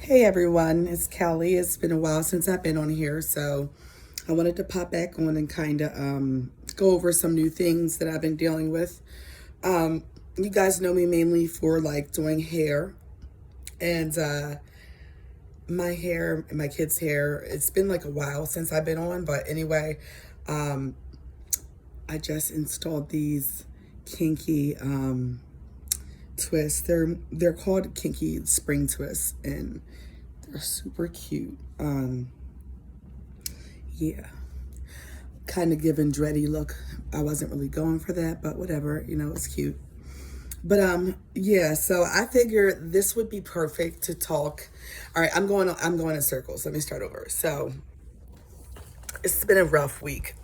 Hey everyone, it's Kelly. It's been a while since I've been on here, so I wanted to pop back on and kind of go over some new things that I've been dealing with. You guys know me mainly for like doing hair and my hair and my kids' hair. It's been like a while since I've been on, but anyway, um, I just installed these kinky twists. They're called kinky spring twists, and they're super cute. Yeah, kind of giving dready look. I wasn't really going for that, but whatever. It's cute. But yeah. So I figured this would be perfect to talk. All right, I'm going in circles. Let me start over. So it's been a rough week.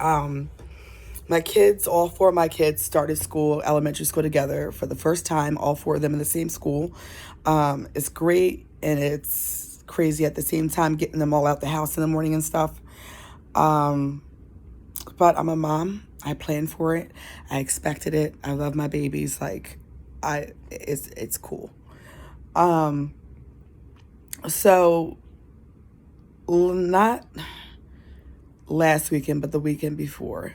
My kids, all four of my kids started school, elementary school together for the first time, all four of them in the same school. It's great and it's crazy at the same time getting them all out the house in the morning and stuff. Um, but I'm a mom. I planned for it. I expected it. I love my babies. It's cool. Um, so not last weekend, but the weekend before.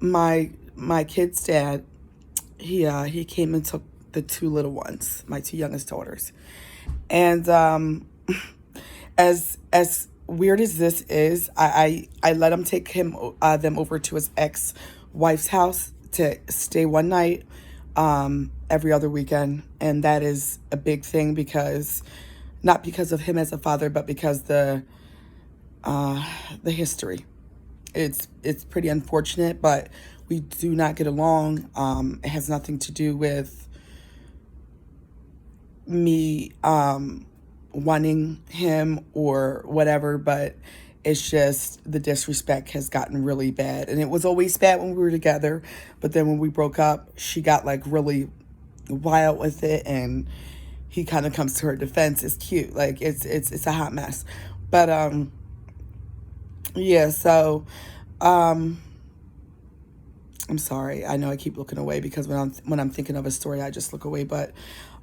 My kid's dad, he came and took the two little ones, my two youngest daughters, and as weird as this is, I let him take them over to his ex wife's house to stay one night, every other weekend, and that is a big thing because not because of him as a father, but because the history. It's pretty unfortunate, but we do not get along. It has nothing to do with me wanting him or whatever, but it's just the disrespect has gotten really bad. And it was always bad when we were together, but then when we broke up, she got like really wild with it, and he kind of comes to her defense. It's cute. Like it's a hot mess. But yeah, so um I'm sorry. I know I keep looking away because when I'm thinking of a story, I just look away. But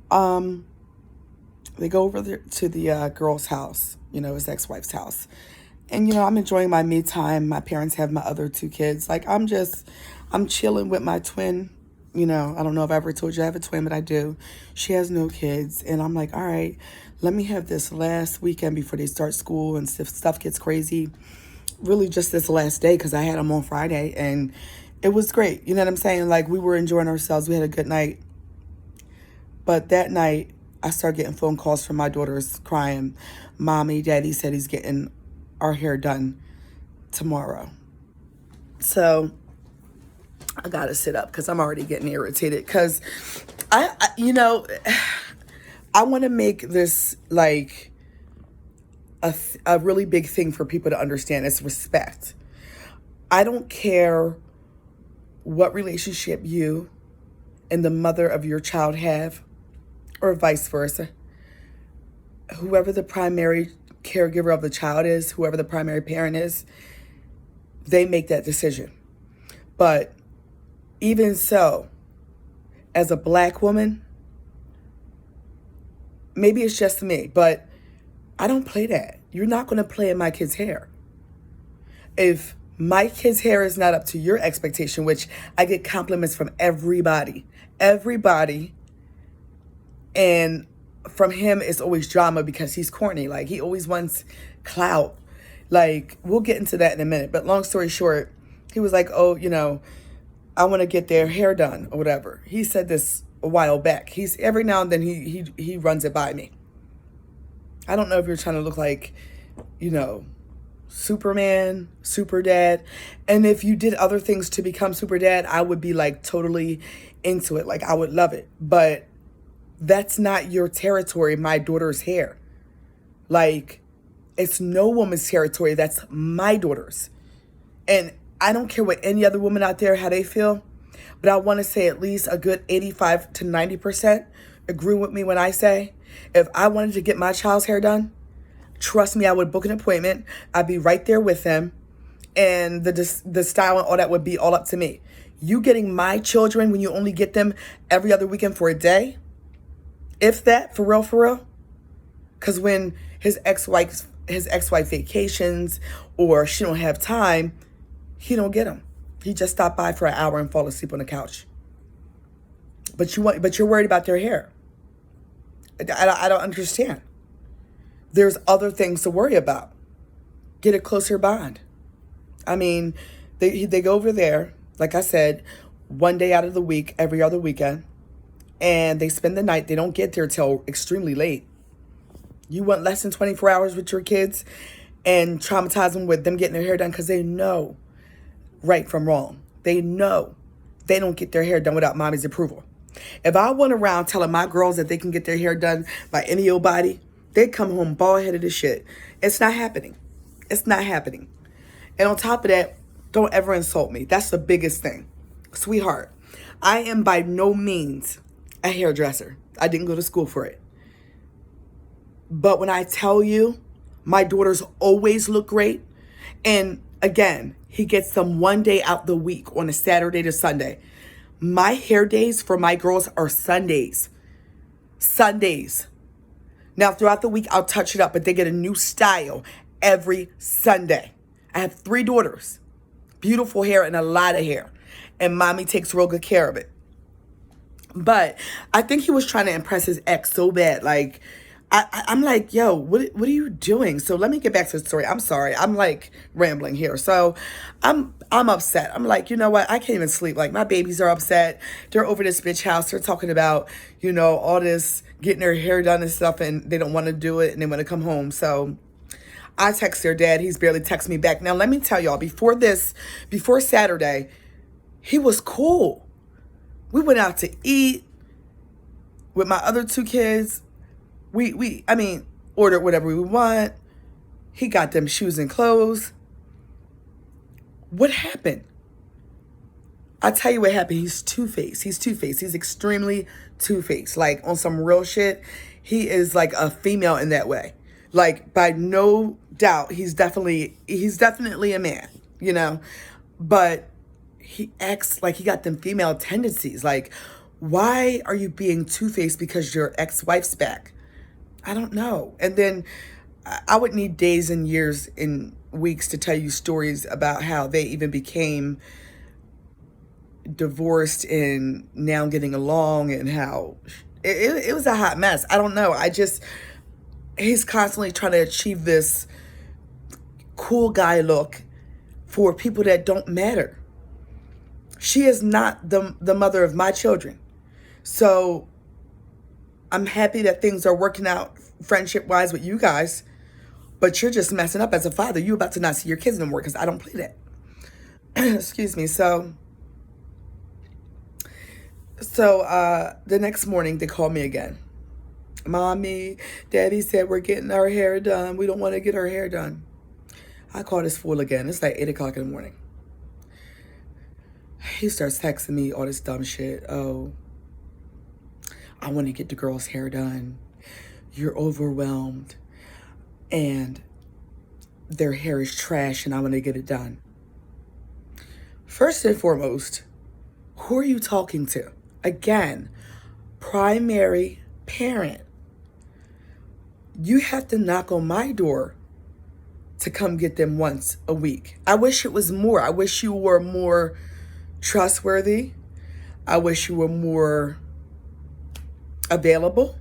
um, they go over there to the girl's house, his ex-wife's house, and I'm enjoying my me time. My parents have my other two kids. Like I'm chilling with my twin. I don't know if I ever told you I have a twin, but I do. She has no kids, and I'm like, all right, let me have this last weekend before they start school and stuff gets crazy. Really, just this last day because I had them on Friday, and it was great. You know what I'm saying? Like, we were enjoying ourselves. We had a good night. But that night, I started getting phone calls from my daughters crying. Mommy, Daddy said he's getting our hair done tomorrow. So I got to sit up because I'm already getting irritated because I I want to make this like a really big thing for people to understand. It's respect. I don't care what relationship you and the mother of your child have, or vice versa. Whoever the primary caregiver of the child is, whoever the primary parent is, they make that decision. But even so, as a black woman, maybe it's just me, but I don't play that. You're not going to play in my kid's hair. If my kid's hair is not up to your expectation, which I get compliments from everybody, and from him it's always drama because he's corny. Like, he always wants clout. Like, we'll get into that in a minute, but long story short, he was like, oh, I want to get their hair done or whatever. He said this a while back. He's every now and then he runs it by me. I don't know if you're trying to look like, Superman, super dad. And if you did other things to become super dad, I would be like totally into it. Like, I would love it. But that's not your territory, my daughter's hair. Like, it's no woman's territory. That's my daughter's. And I don't care what any other woman out there, how they feel. But I want to say at least a good 85 to 90% agree with me when I say, if I wanted to get my child's hair done, trust me, I would book an appointment. I'd be right there with them. And the style and all that would be all up to me. You getting my children when you only get them every other weekend for a day, if that, for real, Because when his ex-wife vacations or she don't have time, he don't get them. He just stop by for an hour and fall asleep on the couch. But you're worried about their hair. I don't understand. There's other things to worry about. Get a closer bond. I mean, they go over there, like I said, one day out of the week, every other weekend, and they spend the night. They don't get there till extremely late. You want less than 24 hours with your kids and traumatize them with them getting their hair done because they know right from wrong. They know they don't get their hair done without mommy's approval. If I went around telling my girls that they can get their hair done by any old body, they'd come home bald headed as shit. It's not happening. It's not happening. And on top of that, don't ever insult me. That's the biggest thing. Sweetheart, I am by no means a hairdresser. I didn't go to school for it. But when I tell you, my daughters always look great. And again, he gets them one day out the week on a Saturday to Sunday. My hair days for my girls are Sundays. Sundays. Now, throughout the week, I'll touch it up, but they get a new style every Sunday. I have 3 daughters. Beautiful hair and a lot of hair. And mommy takes real good care of it. But I think he was trying to impress his ex so bad. Like, I'm like, yo, what are you doing? So let me get back to the story. I'm sorry. I'm like rambling here. So I'm upset. I'm like, you know what? I can't even sleep. Like, my babies are upset. They're over this bitch house. They're talking about, all this getting their hair done and stuff, and they don't want to do it and they want to come home. So I text their dad. He's barely texting me back. Now, let me tell y'all, before Saturday, he was cool. We went out to eat with my other 2 kids. We ordered whatever we want. He got them shoes and clothes. What happened? I tell you what happened. He's two-faced. He's extremely two-faced. Like, on some real shit, he is like a female in that way. Like, by no doubt, he's definitely a man, But he acts like he got them female tendencies. Like, why are you being two-faced because your ex-wife's back? I don't know. And then I would need days and years and weeks to tell you stories about how they even became divorced and now getting along, and how it was a hot mess. I don't know. He's constantly trying to achieve this cool guy look for people that don't matter. She is not the mother of my children. So I'm happy that things are working out friendship-wise with you guys, but you're just messing up as a father. You're about to not see your kids no more because I don't play that. Excuse me. So the next morning, they called me again. Mommy, Daddy said we're getting our hair done. We don't want to get our hair done. I called this fool again. It's like 8 o'clock in the morning. He starts texting me all this dumb shit. Oh, I want to get the girl's hair done. You're overwhelmed. And their hair is trash and I want to get it done. First and foremost, who are you talking to? Again, primary parent. You have to knock on my door to come get them once a week. I wish it was more. I wish you were more trustworthy. I wish you were more available.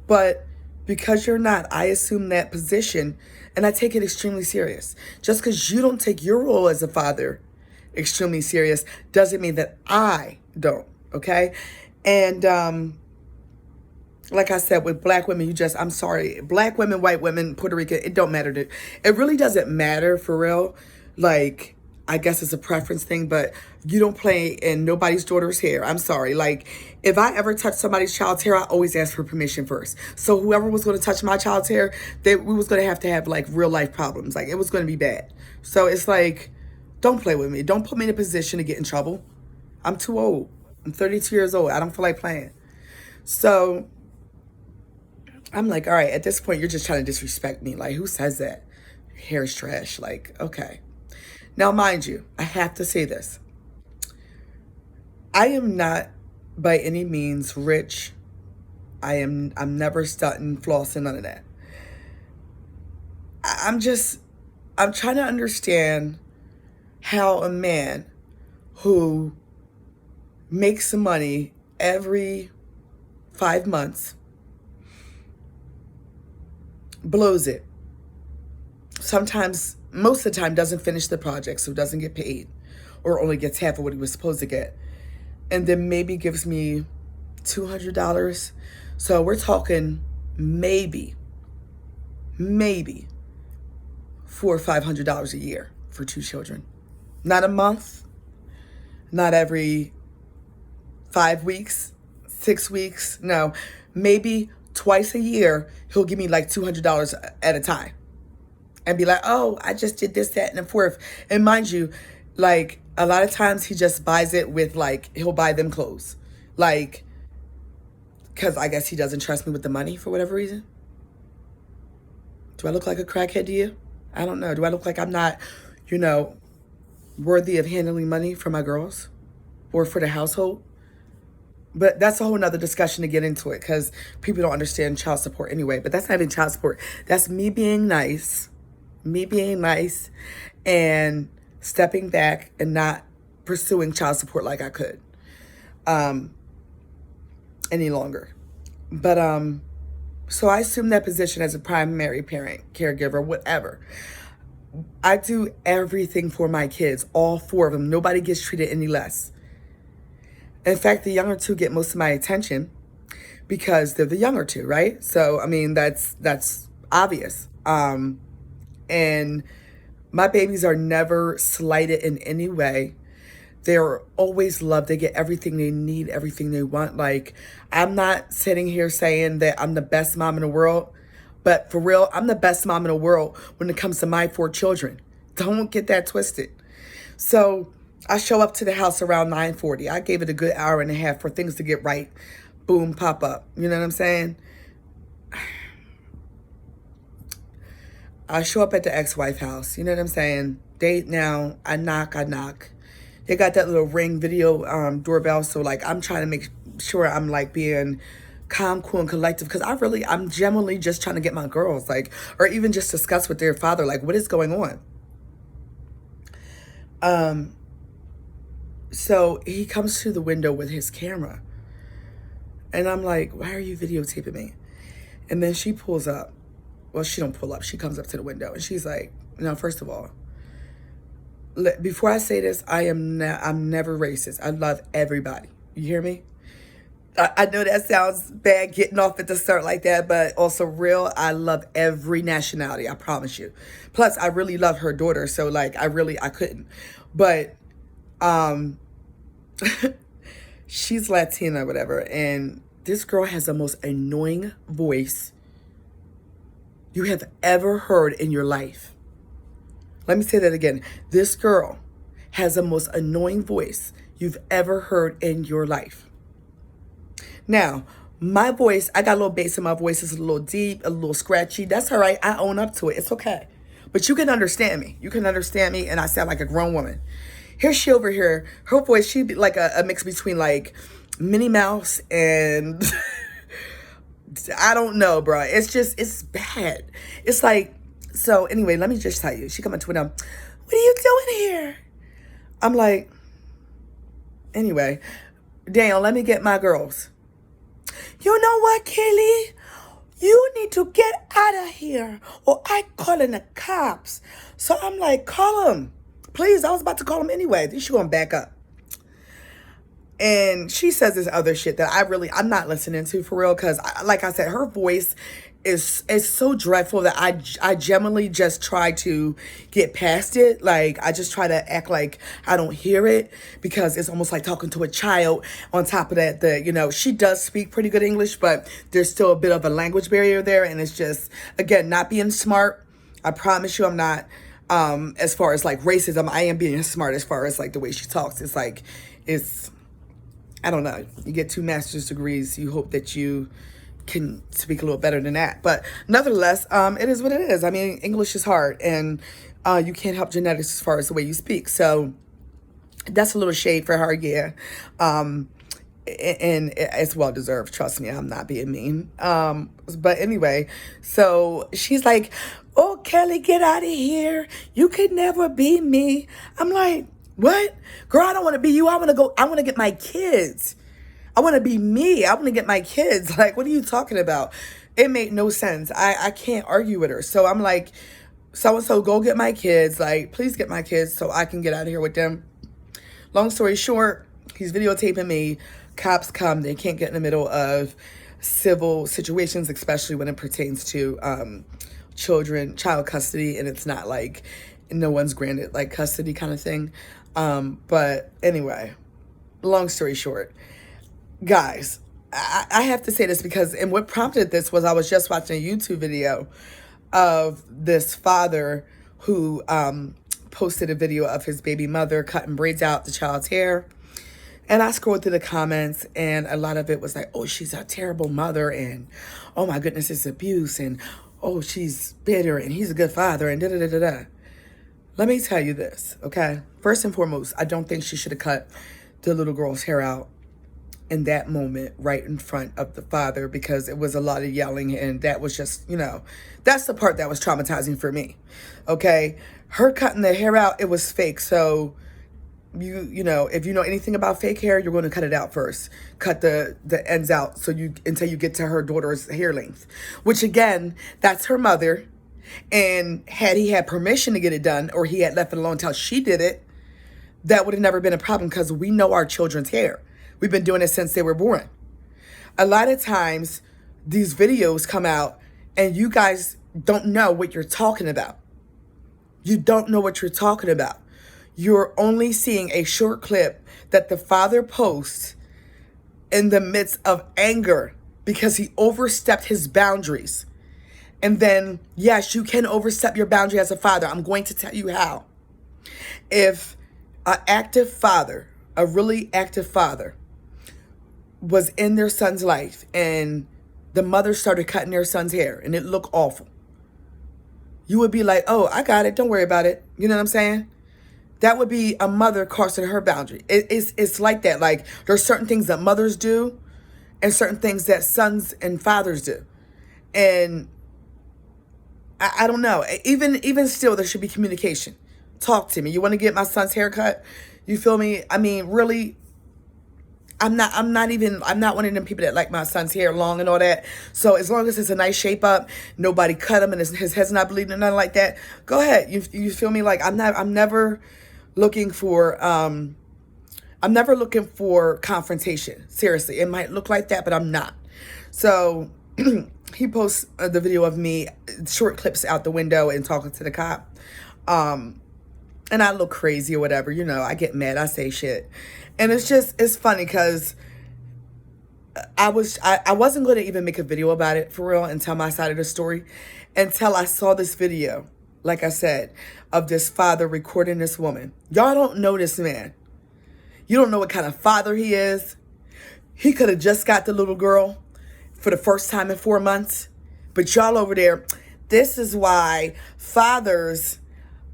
But because you're not, I assume that position, and I take it extremely serious. Just because you don't take your role as a father extremely serious doesn't mean that I don't, okay? And like I said, with black women, I'm sorry, black women, white women, Puerto Rican, it don't matter. It really doesn't matter for real. Like, I guess it's a preference thing, but you don't play in nobody's daughter's hair. I'm sorry. Like, if I ever touch somebody's child's hair, I always ask for permission first. So whoever was going to touch my child's hair, we was going to have like real life problems. Like, it was going to be bad. So it's like, don't play with me. Don't put me in a position to get in trouble. I'm too old. I'm 32 years old. I don't feel like playing. So I'm like, all right, at this point, you're just trying to disrespect me. Like, who says that? Hair is trash. Like, okay. Now, mind you, I have to say this. I am not by any means rich. I'm never stunting, flossing, none of that. I'm trying to understand how a man who makes some money every 5 months blows it. Sometimes, most of the time, doesn't finish the project, so doesn't get paid, or only gets half of what he was supposed to get. And then maybe gives me $200. So we're talking maybe $400 or $500 a year for 2 children. Not a month, not every 5 weeks, 6 weeks. No, maybe twice a year, he'll give me like $200 at a time. And be like, oh, I just did this, that, and the fourth. And mind you, like, a lot of times he just buys it with, like, he'll buy them clothes. Like, because I guess he doesn't trust me with the money for whatever reason. Do I look like a crackhead to you? I don't know. Do I look like I'm not, worthy of handling money for my girls or for the household? But that's a whole nother discussion to get into it, because people don't understand child support anyway. But that's not even child support. That's me being nice. And stepping back and not pursuing child support like I could any longer. But so I assume that position as a primary parent, caregiver, whatever. I do everything for my kids, all 4 of them. Nobody gets treated any less. In fact, the younger 2 get most of my attention because they're the younger 2, right? So, I mean, that's obvious. And my babies are never slighted in any way. They're always loved. They get everything they need, everything they want. Like, I'm not sitting here saying that I'm the best mom in the world, but for real, I'm the best mom in the world when it comes to my 4 children. Don't get that twisted. So I show up to the house around 9:40. I gave it a good hour and a half for things to get right. Boom, pop up. You know what I'm saying? I show up at the ex-wife house. You know what I'm saying? Date now. I knock. They got that little Ring video doorbell. So, like, I'm trying to make sure I'm, like, being calm, cool, and collective. Because I'm generally just trying to get my girls, like, or even just discuss with their father, like, what is going on? So he comes to the window with his camera. And I'm like, why are you videotaping me? And then she pulls up. Well, she don't pull up. She comes up to the window and she's like, no, first of all, before I say this, I'm never racist. I love everybody. You hear me? I know that sounds bad getting off at the start like that, but also real. I love every nationality. I promise you. Plus, I really love her daughter. So, like, I couldn't. But, she's Latina, whatever. And this girl has the most annoying voice you have ever heard in your life. Let me say that again. This girl has the most annoying voice you've ever heard in your life. Now, my voice, I got a little bass in my voice. It's a little deep, a little scratchy. That's all right. I own up to it. It's okay. But you can understand me. You can understand me, and I sound like a grown woman. Here's she over here. Her voice, she'd be like a mix between, like, Minnie Mouse and... I don't know, bro. It's bad. It's like, so anyway, let me just tell you. She come up to me, what are you doing here? I'm like, anyway, Daniel, let me get my girls. You know what, Kelly? You need to get out of here or I calling the cops. So I'm like, call them. Please, I was about to call them anyway. Then she gonna back up. And she says this other shit that I'm not listening to for real. Because, like I said, her voice is so dreadful that I generally just try to get past it. Like, I just try to act like I don't hear it. Because it's almost like talking to a child. On top of that, she does speak pretty good English. But there's still a bit of a language barrier there. And it's just, again, not being smart. I promise you I'm not, as far as, like, racism. I am being smart as far as, like, the way she talks. It's like, I don't know. You get 2 master's degrees. You hope that you can speak a little better than that. But nevertheless, it is what it is. I mean, English is hard. And you can't help genetics as far as the way you speak. So that's a little shade for her, yeah. And it's well-deserved. Trust me, I'm not being mean. But anyway, so she's like, Oh, Kelly, get out of here. You could never be me. I'm like, what? Girl, I don't want to be you. I want to get my kids. I want to be me. I want to get my kids. Like, what are you talking about? It made no sense. I can't argue with her. So I'm like, so-and-so, go get my kids. Like, please get my kids so I can get out of here with them. Long story short, he's videotaping me. Cops come. They can't get in the middle of civil situations, especially when it pertains to child custody, and it's not like no one's granted like custody kind of thing. But anyway, long story short, guys, I have to say this because, and what prompted this was I was just watching a YouTube video of this father who posted a video of his baby mother cutting braids out the child's hair. And I scrolled through the comments, and a lot of it was like, oh, she's a terrible mother, and oh my goodness, it's abuse, and oh, she's bitter, and he's a good father, and da-da-da-da-da. Let me tell you this, okay? First and foremost, I don't think she should have cut the little girl's hair out in that moment right in front of the father, because it was a lot of yelling, and that was just, that's the part that was traumatizing for me, okay? Her cutting the hair out, it was fake, so you know, if you know anything about fake hair, you're going to cut it out first. Cut the ends out until you get to her daughter's hair length, which again, that's her mother. And had he had permission to get it done, or he had left it alone until she did it, that would have never been a problem, because we know our children's hair. We've been doing it since they were born. A lot of times these videos come out and you guys don't know what you're talking about. You don't know what you're talking about. You're only seeing a short clip that the father posts in the midst of anger because he overstepped his boundaries. And then, yes, you can overstep your boundary as a father. I'm going to tell you how. If an active father, a really active father, was in their son's life and the mother started cutting their son's hair and it looked awful, you would be like, oh, I got it. Don't worry about it. You know what I'm saying? That would be a mother crossing her boundary. It's like that. Like, there's certain things that mothers do and certain things that sons and fathers do. And I don't know. Even still, there should be communication. Talk to me. You want to get my son's haircut? You feel me? I mean, really, I'm not one of them people that like my son's hair long and all that. So as long as it's a nice shape up, nobody cut him and his head's not bleeding or nothing like that, go ahead. You feel me? Like, I'm never looking for confrontation. Seriously, it might look like that, but I'm not. So he posts the video of me, short clips out the window and talking to the cop. And I look crazy or whatever, I get mad, I say shit. And it's funny because I wasn't going to even make a video about it for real and tell my side of the story until I saw this video, like I said, of this father recording this woman. Y'all don't know this man. You don't know what kind of father he is. He could have just got the little girl for the first time in 4 months. But y'all over there, this is why fathers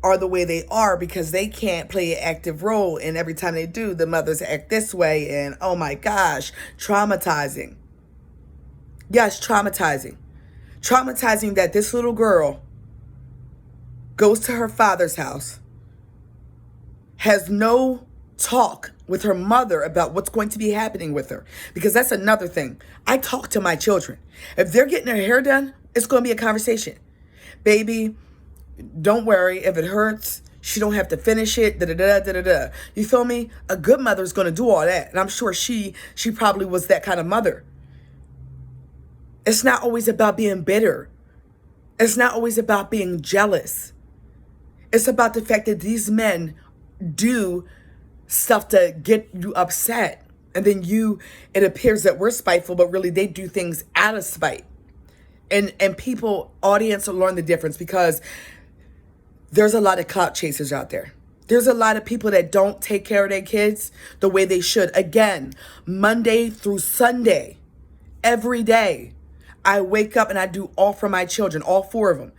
are the way they are, because they can't play an active role. And every time they do, the mothers act this way. And oh my gosh, traumatizing. Yes, traumatizing. Traumatizing that this little girl goes to her father's house, has no talk with her mother about what's going to be happening with her. Because that's another thing. I talk to my children. If they're getting their hair done, it's going to be a conversation. Baby, don't worry. If it hurts, she don't have to finish it. Da-da-da-da-da-da. You feel me? A good mother's going to do all that. And I'm sure she probably was that kind of mother. It's not always about being bitter. It's not always about being jealous. It's about the fact that these men do stuff to get you upset. And then it appears that we're spiteful, but really they do things out of spite. And audience will learn the difference, because there's a lot of clout chasers out there. There's a lot of people that don't take care of their kids the way they should. Again, Monday through Sunday, every day, I wake up and I do all for my children, all 4 of them.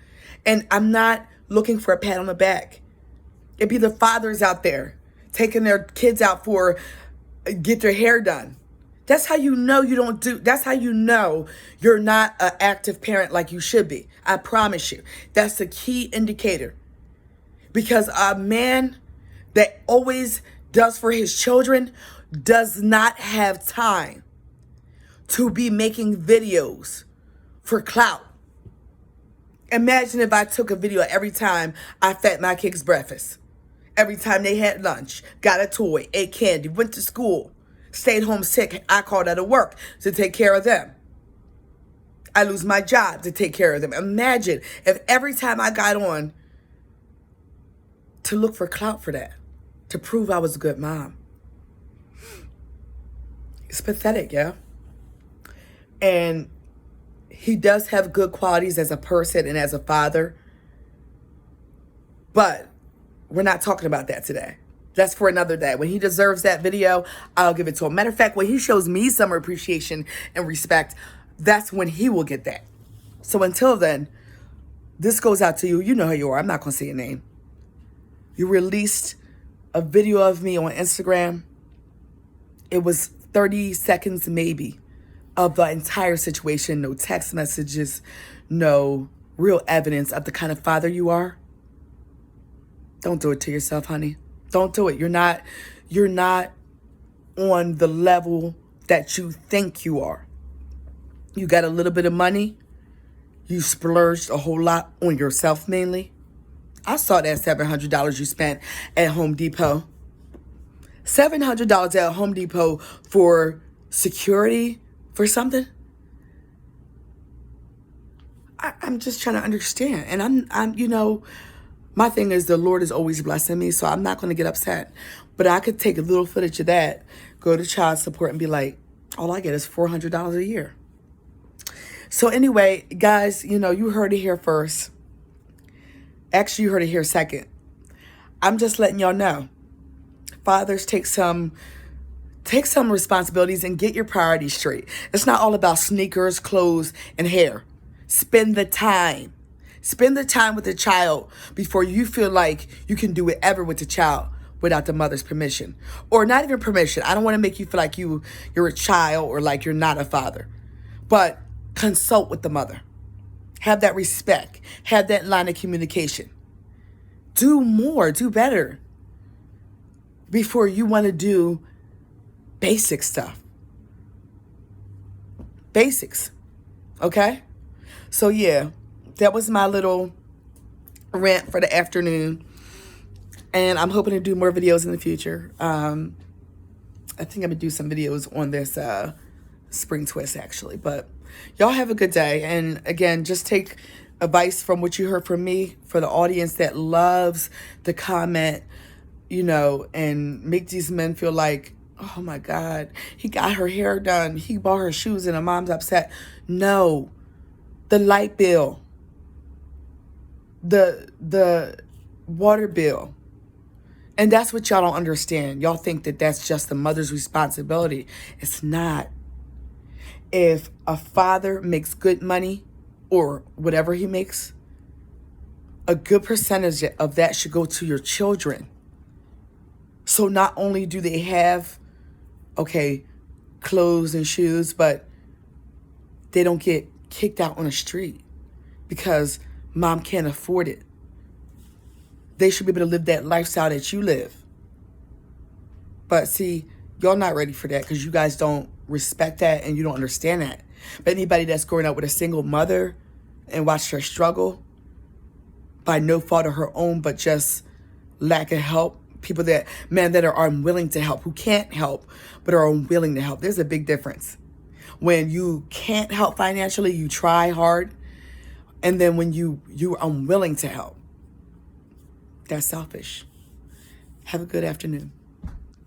And I'm not looking for a pat on the back. It'd be the fathers out there taking their kids out get their hair done. That's how you know you don't do, that's how you know you're not an active parent like you should be. I promise you. That's the key indicator. Because a man that always does for his children does not have time to be making videos for clout. Imagine if I took a video every time I fed my kids breakfast, every time they had lunch, got a toy, ate candy, went to school, stayed home sick. I called out of work to take care of them. I lose my job to take care of them. Imagine if every time I got on to look for clout for that, to prove I was a good mom. It's pathetic, yeah? And he does have good qualities as a person and as a father. But we're not talking about that today. That's for another day. When he deserves that video, I'll give it to him. Matter of fact, when he shows me some appreciation and respect, that's when he will get that. So until then, this goes out to you. You know who you are. I'm not going to say your name. You released a video of me on Instagram. It was 30 seconds maybe of the entire situation. No text messages, no real evidence of the kind of father you are. Don't do it to yourself, honey. Don't do it. You're not on the level that you think you are. You got a little bit of money. You splurged a whole lot on yourself mainly. I saw that $700 you spent at Home Depot. $700 at Home Depot for security for something. I'm just trying to understand. And I'm my thing is the Lord is always blessing me, so I'm not going to get upset. But I could take a little footage of that, go to child support and be like, all I get is $400 a year. So anyway, guys, you heard it here first. Actually, you heard it here second. I'm just letting y'all know. Fathers, take some responsibilities and get your priorities straight. It's not all about sneakers, clothes, and hair. Spend the time. Spend the time with the child before you feel like you can do whatever with the child without the mother's permission. Or not even permission. I don't want to make you feel like you're a child or like you're not a father. But consult with the mother. Have that respect. Have that line of communication. Do more. Do better. Before you want to do basic stuff. Basics. Okay? So yeah, that was my little rant for the afternoon. And I'm hoping to do more videos in the future. I think I'm going to do some videos on this spring twist, actually. But y'all have a good day. And again, just take advice from what you heard from me for the audience that loves the comment, and make these men feel like, oh my God, he got her hair done. He bought her shoes and her mom's upset. No, the light bill, the water bill. And that's what y'all don't understand. Y'all think that that's just the mother's responsibility. It's not. If a father makes good money or whatever he makes, a good percentage of that should go to your children. So not only do they have, clothes and shoes, but they don't get kicked out on the street because mom can't afford it. They should be able to live that lifestyle that you live. But see, y'all not ready for that because you guys don't respect that and you don't understand that. But anybody that's growing up with a single mother and watched her struggle by no fault of her own, but just lack of help, men that are unwilling to help, who can't help, but are unwilling to help. There's a big difference. When you can't help financially, you try hard. And then when you're unwilling to help, that's selfish. Have a good afternoon.